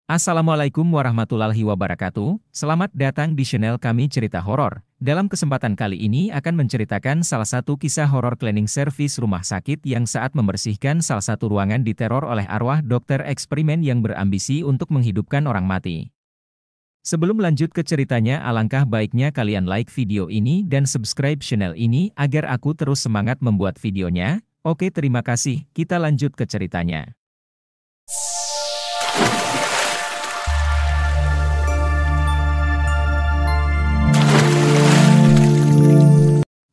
Assalamualaikum warahmatullahi wabarakatuh. Selamat datang di channel kami Cerita Horor. Dalam kesempatan kali ini akan menceritakan salah satu kisah horor cleaning service rumah sakit yang saat membersihkan salah satu ruangan diteror oleh arwah dokter eksperimen yang berambisi untuk menghidupkan orang mati. Sebelum lanjut ke ceritanya, alangkah baiknya kalian like video ini dan subscribe channel ini agar aku terus semangat membuat videonya. Oke, terima kasih. Kita lanjut ke ceritanya.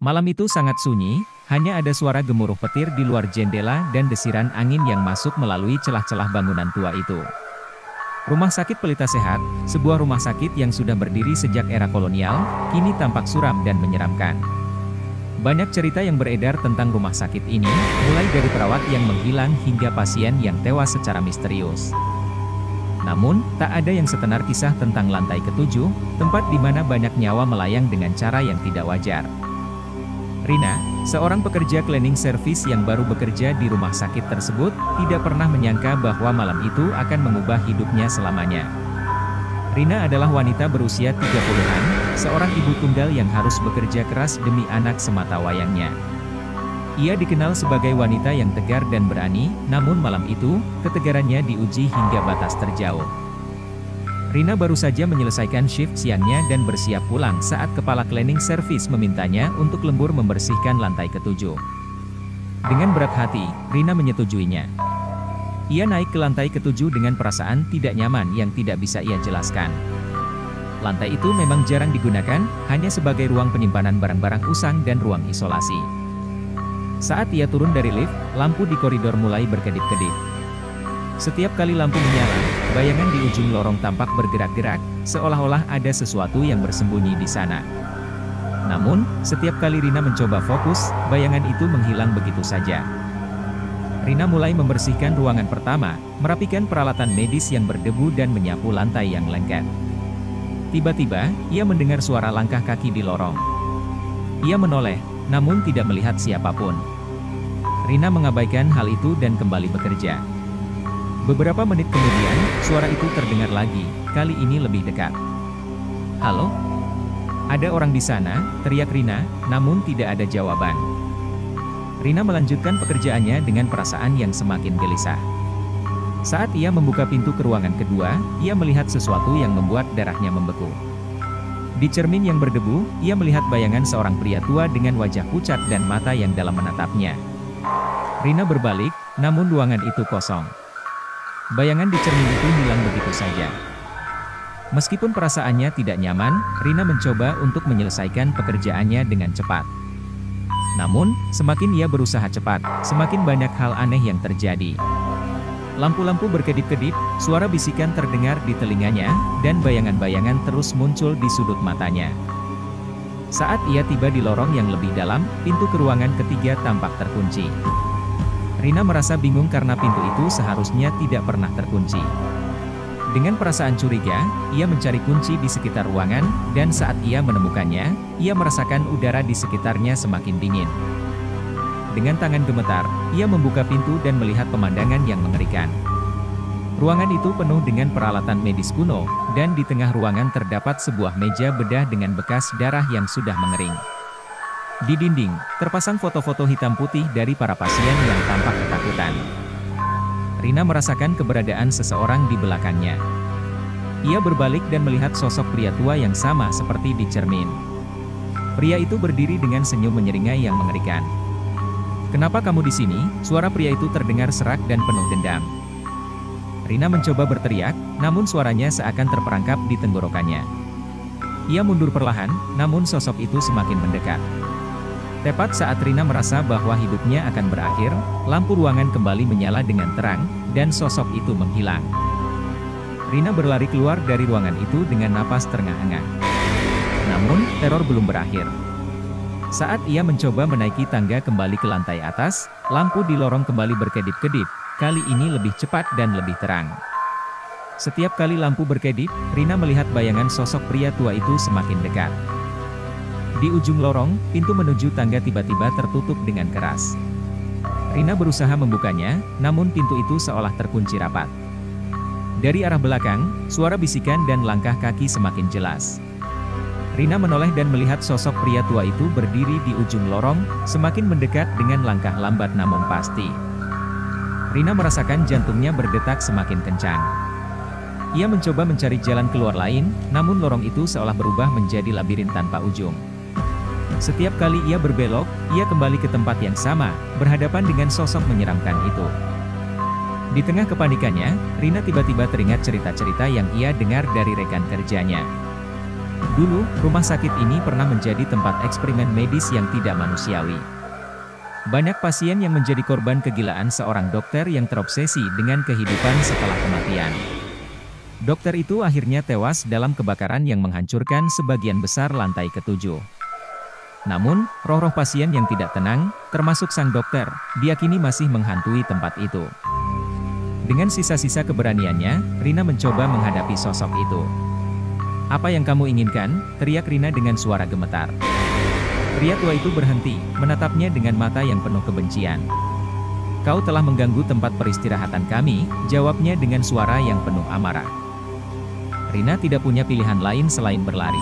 Malam itu sangat sunyi, hanya ada suara gemuruh petir di luar jendela dan desiran angin yang masuk melalui celah-celah bangunan tua itu. Rumah Sakit Pelita Sehat, sebuah rumah sakit yang sudah berdiri sejak era kolonial, kini tampak suram dan menyeramkan. Banyak cerita yang beredar tentang rumah sakit ini, mulai dari perawat yang menghilang hingga pasien yang tewas secara misterius. Namun, tak ada yang setenar kisah tentang lantai ketujuh, tempat di mana banyak nyawa melayang dengan cara yang tidak wajar. Rina, seorang pekerja cleaning service yang baru bekerja di rumah sakit tersebut, tidak pernah menyangka bahwa malam itu akan mengubah hidupnya selamanya. Rina adalah wanita berusia 30-an, seorang ibu tunggal yang harus bekerja keras demi anak semata wayangnya. Ia dikenal sebagai wanita yang tegar dan berani, namun malam itu, ketegarannya diuji hingga batas terjauh. Rina baru saja menyelesaikan shift siangnya dan bersiap pulang saat kepala cleaning service memintanya untuk lembur membersihkan lantai ketujuh. Dengan berat hati, Rina menyetujuinya. Ia naik ke lantai ketujuh dengan perasaan tidak nyaman yang tidak bisa ia jelaskan. Lantai itu memang jarang digunakan, hanya sebagai ruang penyimpanan barang-barang usang dan ruang isolasi. Saat ia turun dari lift, lampu di koridor mulai berkedip-kedip. Setiap kali lampu menyala, bayangan di ujung lorong tampak bergerak-gerak, seolah-olah ada sesuatu yang bersembunyi di sana. Namun, setiap kali Rina mencoba fokus, bayangan itu menghilang begitu saja. Rina mulai membersihkan ruangan pertama, merapikan peralatan medis yang berdebu dan menyapu lantai yang lengket. Tiba-tiba, ia mendengar suara langkah kaki di lorong. Ia menoleh, namun tidak melihat siapapun. Rina mengabaikan hal itu dan kembali bekerja. Beberapa menit kemudian, suara itu terdengar lagi, kali ini lebih dekat. "Halo? Ada orang di sana?" teriak Rina, namun tidak ada jawaban. Rina melanjutkan pekerjaannya dengan perasaan yang semakin gelisah. Saat ia membuka pintu ke ruangan kedua, ia melihat sesuatu yang membuat darahnya membeku. Di cermin yang berdebu, ia melihat bayangan seorang pria tua dengan wajah pucat dan mata yang dalam menatapnya. Rina berbalik, namun ruangan itu kosong. Bayangan di cermin itu hilang begitu saja. Meskipun perasaannya tidak nyaman, Rina mencoba untuk menyelesaikan pekerjaannya dengan cepat. Namun, semakin ia berusaha cepat, semakin banyak hal aneh yang terjadi. Lampu-lampu berkedip-kedip, suara bisikan terdengar di telinganya, dan bayangan-bayangan terus muncul di sudut matanya. Saat ia tiba di lorong yang lebih dalam, pintu ke ruangan ketiga tampak terkunci. Rina merasa bingung karena pintu itu seharusnya tidak pernah terkunci. Dengan perasaan curiga, ia mencari kunci di sekitar ruangan, dan saat ia menemukannya, ia merasakan udara di sekitarnya semakin dingin. Dengan tangan gemetar, ia membuka pintu dan melihat pemandangan yang mengerikan. Ruangan itu penuh dengan peralatan medis kuno, dan di tengah ruangan terdapat sebuah meja bedah dengan bekas darah yang sudah mengering. Di dinding, terpasang foto-foto hitam putih dari para pasien yang tampak ketakutan. Rina merasakan keberadaan seseorang di belakangnya. Ia berbalik dan melihat sosok pria tua yang sama seperti di cermin. Pria itu berdiri dengan senyum menyeringai yang mengerikan. "Kenapa kamu di sini?" Suara pria itu terdengar serak dan penuh dendam. Rina mencoba berteriak, namun suaranya seakan terperangkap di tenggorokannya. Ia mundur perlahan, namun sosok itu semakin mendekat. Tepat saat Rina merasa bahwa hidupnya akan berakhir, lampu ruangan kembali menyala dengan terang, dan sosok itu menghilang. Rina berlari keluar dari ruangan itu dengan napas terengah-engah. Namun, teror belum berakhir. Saat ia mencoba menaiki tangga kembali ke lantai atas, lampu di lorong kembali berkedip-kedip, kali ini lebih cepat dan lebih terang. Setiap kali lampu berkedip, Rina melihat bayangan sosok pria tua itu semakin dekat. Di ujung lorong, pintu menuju tangga tiba-tiba tertutup dengan keras. Rina berusaha membukanya, namun pintu itu seolah terkunci rapat. Dari arah belakang, suara bisikan dan langkah kaki semakin jelas. Rina menoleh dan melihat sosok pria tua itu berdiri di ujung lorong, semakin mendekat dengan langkah lambat namun pasti. Rina merasakan jantungnya berdetak semakin kencang. Ia mencoba mencari jalan keluar lain, namun lorong itu seolah berubah menjadi labirin tanpa ujung. Setiap kali ia berbelok, ia kembali ke tempat yang sama, berhadapan dengan sosok menyeramkan itu. Di tengah kepanikannya, Rina tiba-tiba teringat cerita-cerita yang ia dengar dari rekan kerjanya. Dulu, rumah sakit ini pernah menjadi tempat eksperimen medis yang tidak manusiawi. Banyak pasien yang menjadi korban kegilaan seorang dokter yang terobsesi dengan kehidupan setelah kematian. Dokter itu akhirnya tewas dalam kebakaran yang menghancurkan sebagian besar lantai ke-7. Namun, roh-roh pasien yang tidak tenang, termasuk sang dokter, diyakini masih menghantui tempat itu. Dengan sisa-sisa keberaniannya, Rina mencoba menghadapi sosok itu. "Apa yang kamu inginkan?" teriak Rina dengan suara gemetar. Pria tua itu berhenti, menatapnya dengan mata yang penuh kebencian. "Kau telah mengganggu tempat peristirahatan kami," jawabnya dengan suara yang penuh amarah. Rina tidak punya pilihan lain selain berlari.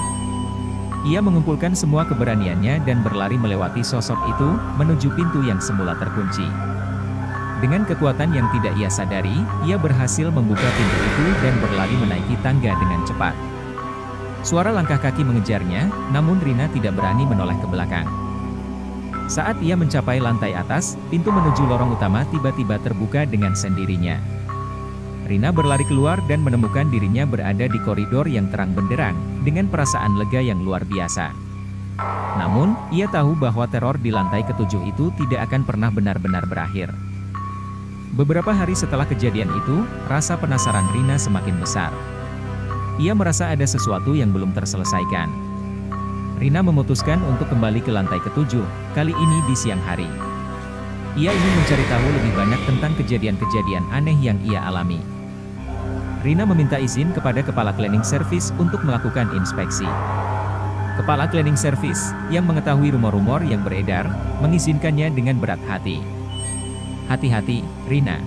Ia mengumpulkan semua keberaniannya dan berlari melewati sosok itu, menuju pintu yang semula terkunci. Dengan kekuatan yang tidak ia sadari, ia berhasil membuka pintu itu dan berlari menaiki tangga dengan cepat. Suara langkah kaki mengejarnya, namun Rina tidak berani menoleh ke belakang. Saat ia mencapai lantai atas, pintu menuju lorong utama tiba-tiba terbuka dengan sendirinya. Rina berlari keluar dan menemukan dirinya berada di koridor yang terang benderang, dengan perasaan lega yang luar biasa. Namun, ia tahu bahwa teror di lantai ke-7 itu tidak akan pernah benar-benar berakhir. Beberapa hari setelah kejadian itu, rasa penasaran Rina semakin besar. Ia merasa ada sesuatu yang belum terselesaikan. Rina memutuskan untuk kembali ke lantai ke-7, kali ini di siang hari. Ia ingin mencari tahu lebih banyak tentang kejadian-kejadian aneh yang ia alami. Rina meminta izin kepada kepala cleaning service untuk melakukan inspeksi. Kepala cleaning service, yang mengetahui rumor-rumor yang beredar, mengizinkannya dengan berat hati. "Hati-hati, Rina.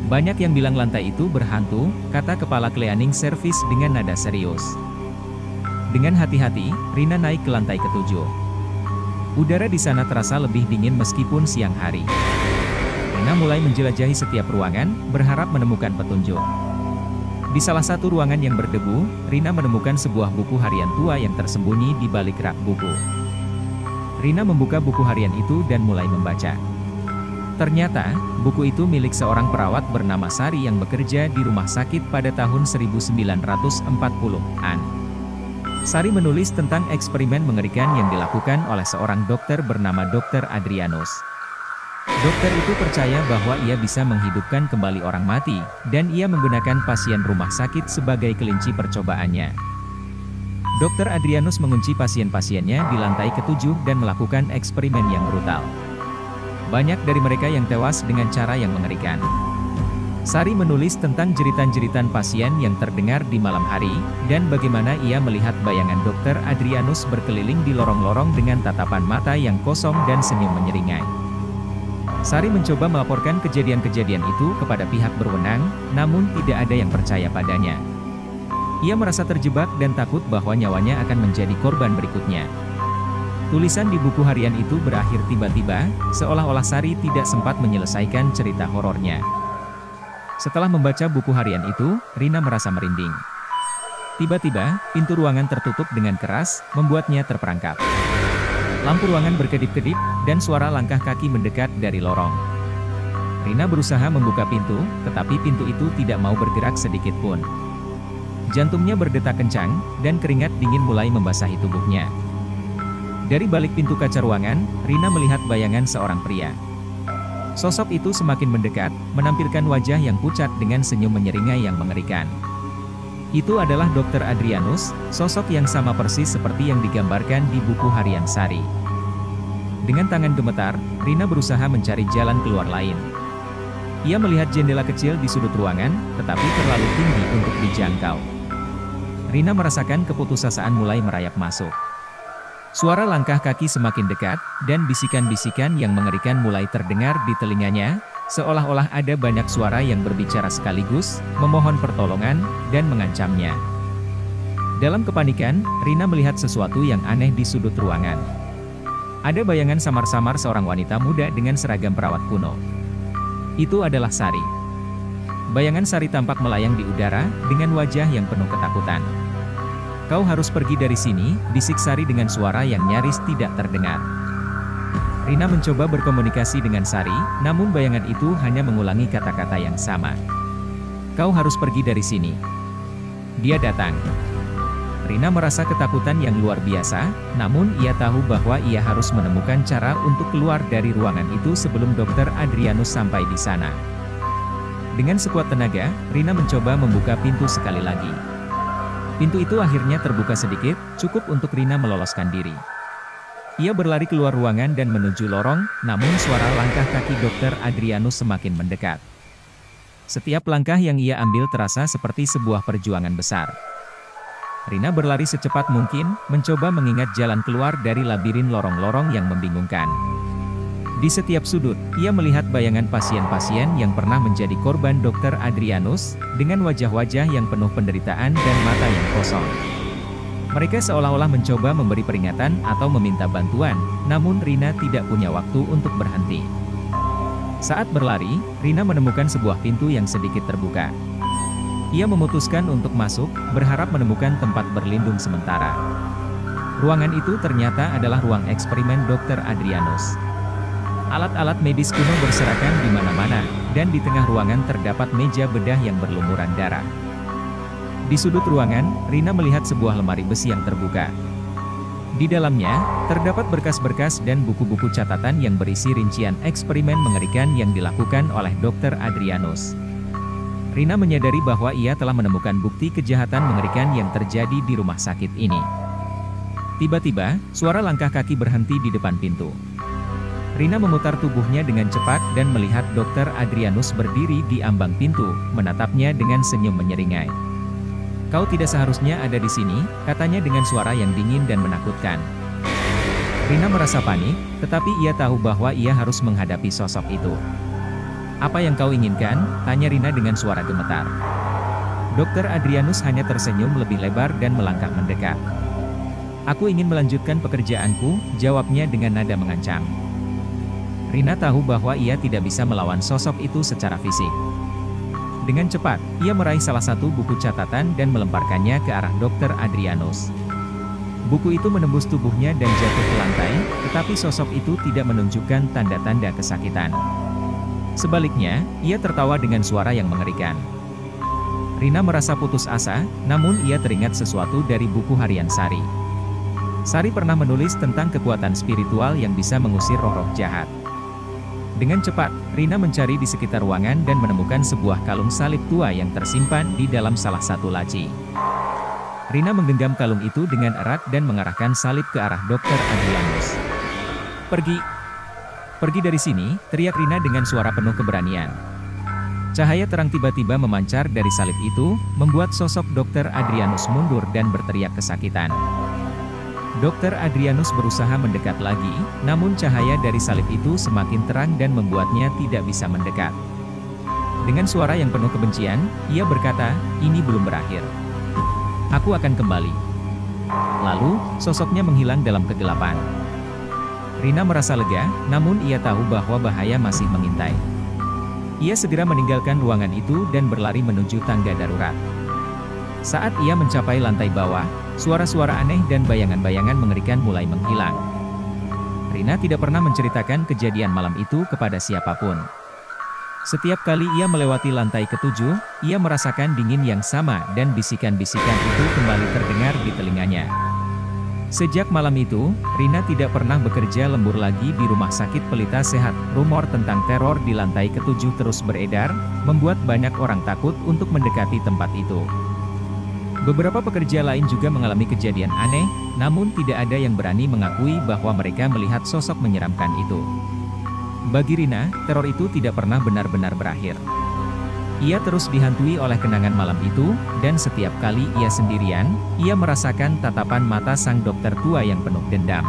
Banyak yang bilang lantai itu berhantu," kata kepala cleaning service dengan nada serius. Dengan hati-hati, Rina naik ke lantai ke-7. Udara di sana terasa lebih dingin meskipun siang hari. Rina mulai menjelajahi setiap ruangan, berharap menemukan petunjuk. Di salah satu ruangan yang berdebu, Rina menemukan sebuah buku harian tua yang tersembunyi di balik rak buku. Rina membuka buku harian itu dan mulai membaca. Ternyata, buku itu milik seorang perawat bernama Sari yang bekerja di rumah sakit pada tahun 1940-an. Sari menulis tentang eksperimen mengerikan yang dilakukan oleh seorang dokter bernama Dr. Adrianus. Dokter itu percaya bahwa ia bisa menghidupkan kembali orang mati, dan ia menggunakan pasien rumah sakit sebagai kelinci percobaannya. Dr. Adrianus mengunci pasien-pasiennya di lantai ke-7 dan melakukan eksperimen yang brutal. Banyak dari mereka yang tewas dengan cara yang mengerikan. Sari menulis tentang jeritan-jeritan pasien yang terdengar di malam hari, dan bagaimana ia melihat bayangan Dr. Adrianus berkeliling di lorong-lorong dengan tatapan mata yang kosong dan senyum menyeringai. Sari mencoba melaporkan kejadian-kejadian itu kepada pihak berwenang, namun tidak ada yang percaya padanya. Ia merasa terjebak dan takut bahwa nyawanya akan menjadi korban berikutnya. Tulisan di buku harian itu berakhir tiba-tiba, seolah-olah Sari tidak sempat menyelesaikan cerita horornya. Setelah membaca buku harian itu, Rina merasa merinding. Tiba-tiba, pintu ruangan tertutup dengan keras, membuatnya terperangkap. Lampu ruangan berkedip-kedip, dan suara langkah kaki mendekat dari lorong. Rina berusaha membuka pintu, tetapi pintu itu tidak mau bergerak sedikit pun. Jantungnya berdetak kencang, dan keringat dingin mulai membasahi tubuhnya. Dari balik pintu kaca ruangan, Rina melihat bayangan seorang pria. Sosok itu semakin mendekat, menampilkan wajah yang pucat dengan senyum menyeringai yang mengerikan. Itu adalah Dr. Adrianus, sosok yang sama persis seperti yang digambarkan di buku harian Sari. Dengan tangan gemetar, Rina berusaha mencari jalan keluar lain. Ia melihat jendela kecil di sudut ruangan, tetapi terlalu tinggi untuk dijangkau. Rina merasakan keputusasaan mulai merayap masuk. Suara langkah kaki semakin dekat, dan bisikan-bisikan yang mengerikan mulai terdengar di telinganya, Seolah-olah ada banyak suara yang berbicara sekaligus, memohon pertolongan, dan mengancamnya. Dalam kepanikan, Rina melihat sesuatu yang aneh di sudut ruangan. Ada bayangan samar-samar seorang wanita muda dengan seragam perawat kuno. Itu adalah Sari. Bayangan Sari tampak melayang di udara, dengan wajah yang penuh ketakutan. "Kau harus pergi dari sini," bisik Sari dengan suara yang nyaris tidak terdengar. Rina mencoba berkomunikasi dengan Sari, namun bayangan itu hanya mengulangi kata-kata yang sama. "Kau harus pergi dari sini. Dia datang." Rina merasa ketakutan yang luar biasa, namun ia tahu bahwa ia harus menemukan cara untuk keluar dari ruangan itu sebelum Dr. Adrianus sampai di sana. Dengan sekuat tenaga, Rina mencoba membuka pintu sekali lagi. Pintu itu akhirnya terbuka sedikit, cukup untuk Rina meloloskan diri. Ia berlari keluar ruangan dan menuju lorong, namun suara langkah kaki Dr. Adrianus semakin mendekat. Setiap langkah yang ia ambil terasa seperti sebuah perjuangan besar. Rina berlari secepat mungkin, mencoba mengingat jalan keluar dari labirin lorong-lorong yang membingungkan. Di setiap sudut, ia melihat bayangan pasien-pasien yang pernah menjadi korban Dr. Adrianus, dengan wajah-wajah yang penuh penderitaan dan mata yang kosong. Mereka seolah-olah mencoba memberi peringatan atau meminta bantuan, namun Rina tidak punya waktu untuk berhenti. Saat berlari, Rina menemukan sebuah pintu yang sedikit terbuka. Ia memutuskan untuk masuk, berharap menemukan tempat berlindung sementara. Ruangan itu ternyata adalah ruang eksperimen Dr. Adrianus. Alat-alat medis kuno berserakan di mana-mana, dan di tengah ruangan terdapat meja bedah yang berlumuran darah. Di sudut ruangan, Rina melihat sebuah lemari besi yang terbuka. Di dalamnya, terdapat berkas-berkas dan buku-buku catatan yang berisi rincian eksperimen mengerikan yang dilakukan oleh Dr. Adrianus. Rina menyadari bahwa ia telah menemukan bukti kejahatan mengerikan yang terjadi di rumah sakit ini. Tiba-tiba, suara langkah kaki berhenti di depan pintu. Rina memutar tubuhnya dengan cepat dan melihat Dr. Adrianus berdiri di ambang pintu, menatapnya dengan senyum menyeringai. "Kau tidak seharusnya ada di sini," katanya dengan suara yang dingin dan menakutkan. Rina merasa panik, tetapi ia tahu bahwa ia harus menghadapi sosok itu. "Apa yang kau inginkan?" tanya Rina dengan suara gemetar. Dr. Adrianus hanya tersenyum lebih lebar dan melangkah mendekat. "Aku ingin melanjutkan pekerjaanku," jawabnya dengan nada mengancam. Rina tahu bahwa ia tidak bisa melawan sosok itu secara fisik. Dengan cepat, ia meraih salah satu buku catatan dan melemparkannya ke arah Dr. Adrianus. Buku itu menembus tubuhnya dan jatuh ke lantai, tetapi sosok itu tidak menunjukkan tanda-tanda kesakitan. Sebaliknya, ia tertawa dengan suara yang mengerikan. Rina merasa putus asa, namun ia teringat sesuatu dari buku harian Sari. Sari pernah menulis tentang kekuatan spiritual yang bisa mengusir roh-roh jahat. Dengan cepat, Rina mencari di sekitar ruangan dan menemukan sebuah kalung salib tua yang tersimpan di dalam salah satu laci. Rina menggenggam kalung itu dengan erat dan mengarahkan salib ke arah Dr. Adrianus. "Pergi! Pergi dari sini!" teriak Rina dengan suara penuh keberanian. Cahaya terang tiba-tiba memancar dari salib itu, membuat sosok Dr. Adrianus mundur dan berteriak kesakitan. Dr. Adrianus berusaha mendekat lagi, namun cahaya dari salib itu semakin terang dan membuatnya tidak bisa mendekat. Dengan suara yang penuh kebencian, ia berkata, "Ini belum berakhir. Aku akan kembali." Lalu, sosoknya menghilang dalam kegelapan. Rina merasa lega, namun ia tahu bahwa bahaya masih mengintai. Ia segera meninggalkan ruangan itu dan berlari menuju tangga darurat. Saat ia mencapai lantai bawah, suara-suara aneh dan bayangan-bayangan mengerikan mulai menghilang. Rina tidak pernah menceritakan kejadian malam itu kepada siapapun. Setiap kali ia melewati lantai ketujuh, ia merasakan dingin yang sama dan bisikan-bisikan itu kembali terdengar di telinganya. Sejak malam itu, Rina tidak pernah bekerja lembur lagi di Rumah Sakit Pelita Sehat. Rumor tentang teror di lantai ketujuh terus beredar, membuat banyak orang takut untuk mendekati tempat itu. Beberapa pekerja lain juga mengalami kejadian aneh, namun tidak ada yang berani mengakui bahwa mereka melihat sosok menyeramkan itu. Bagi Rina, teror itu tidak pernah benar-benar berakhir. Ia terus dihantui oleh kenangan malam itu, dan setiap kali ia sendirian, ia merasakan tatapan mata sang dokter tua yang penuh dendam.